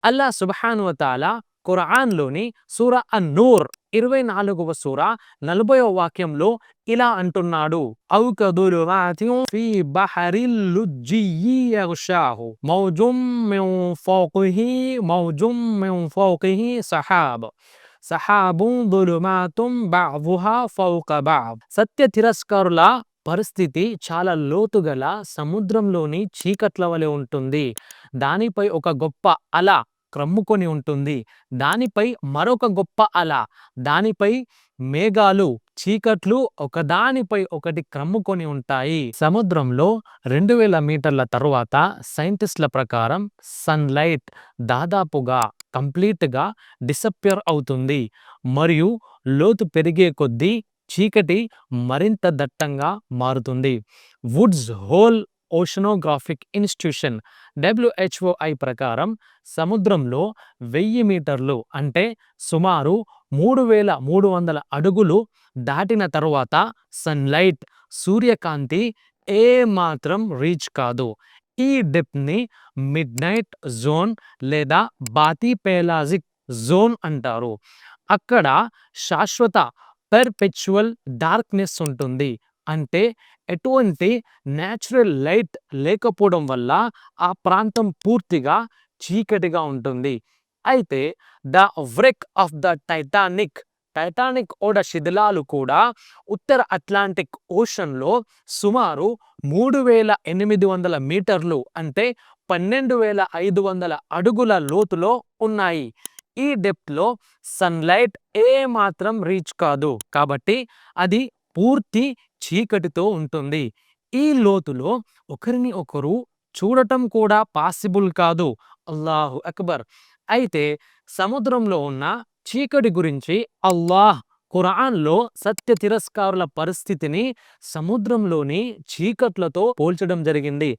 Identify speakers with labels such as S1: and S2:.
S1: అల్లా సుబ్హాను వతాలా ఖురాన్లోని సూరా అన్-నూర్ 24వ సూరా 40వ వాక్యంలో ఇలా అంటున్నాడు, ఔ కదులుమాతిన్ ఫీ బహరిల్ లుజ్జియ్యి యగ్షాహు మౌజుమ్ మిన్ ఫౌqihi మౌజుమ్ మిన్ ఫౌqihi సహాబ్ సహాబున్ దులుమాతుం బఅదుహా ఫౌక బఅద్. సత్య తిరస్కారుల పరిస్థితి చాలా లోతుగల సముద్రంలోని చీకట్ల వలె ఉంటుంది. దానిపై ఒక గొప్ప అల క్రమ్ముకొని ఉంటుంది. దానిపై మరొక గొప్ప అల, దానిపై మేఘాలు, చీకట్లు ఒకదానిపై ఒకటి క్రమ్ముకొని ఉంటాయి. సముద్రంలో 2000 మీటర్ల తరువాత సైంటిస్టుల ప్రకారం సన్లైట్ దాదాపుగా కంప్లీట్గా డిసప్పియర్ అవుతుంది మరియు లోతు పెరిగే కొద్దీ చీకటి మరింత దట్టంగా మారుతుంది. Woods Hole oceanographic institution WHOI ప్రకారం సముద్రంలో 1000 మీటర్లు అంటే సుమారు 3300 అడుగులు దాటిన తరువాత సన్లైట్, సూర్యకాంతి ఏ మాత్రం రీచ్ కాదు. ఈ డెప్త్ని మిడ్ నైట్ జోన్ లేదా బాతిపేలాజిక్ జోన్ అంటారు. అక్కడ శాశ్వత పెర్పెచువల్ డార్క్నెస్ ఉంటుంది. అంటే ఎటువంటి న్యాచురల్ లైట్ లేకపోవడం వల్ల ఆ ప్రాంతం పూర్తిగా చీకటిగా ఉంటుంది. అయితే ద వ్రెక్ ఆఫ్ ద టైటానిక్ ఓడ శిథిలాలు కూడా ఉత్తర అట్లాంటిక్ ఓషన్లో సుమారు 3800 మీటర్లు అంటే 12500 అడుగుల లోతులో ఉన్నాయి. ఈ డెప్త్లో సన్లైట్ ఏ మాత్రం రీచ్ కాదు కాబట్టి అది పూర్తి చీకటితో ఉంటుంది. ఈ లోతులో ఒకరిని ఒకరు చూడటం కూడా పాసిబుల్ కాదు. అల్లాహు అక్బర్. అయితే సముద్రంలో ఉన్న చీకటి గురించి అల్లాహ్ ఖురాన్లో సత్య తిరస్కారుల పరిస్థితిని సముద్రంలోని చీకట్లతో పోల్చడం జరిగింది.